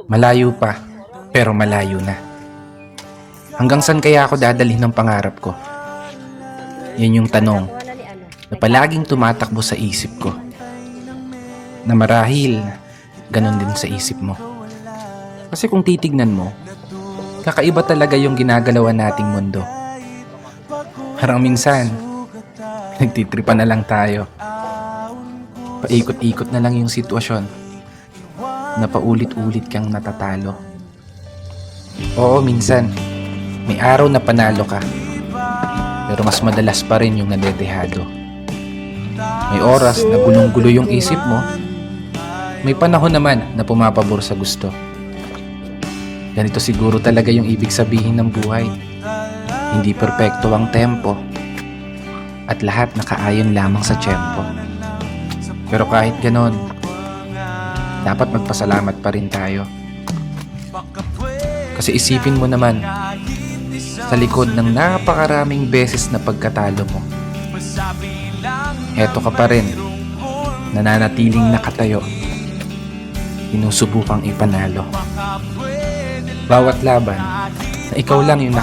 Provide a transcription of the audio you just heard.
Malayo pa, pero malayo na. Hanggang saan kaya ako dadalhin ng pangarap ko? Yan yung tanong na palaging tumatakbo sa isip ko. Na marahil, ganun din sa isip mo. Kasi kung titignan mo, kakaiba talaga yung ginagalawan nating mundo. Parang minsan, nagtitripa na lang tayo. Paikot-ikot na lang yung sitwasyon na paulit-ulit kang natatalo. Oo, minsan, may araw na panalo ka, pero mas madalas pa rin yung nadedehado. May oras na gulong-gulo yung isip mo, may panahon naman na pumapabor sa gusto. Ganito siguro talaga yung ibig sabihin ng buhay. Hindi perpekto ang tempo, at lahat nakaayon lamang sa tiyempo. Pero kahit ganon, dapat magpasalamat pa rin tayo. Kasi isipin mo naman, sa likod ng napakaraming beses na pagkatalo mo, eto ka pa rin, nananatiling nakatayo, sinusubukang ipanalo. Bawat laban na ikaw lang yung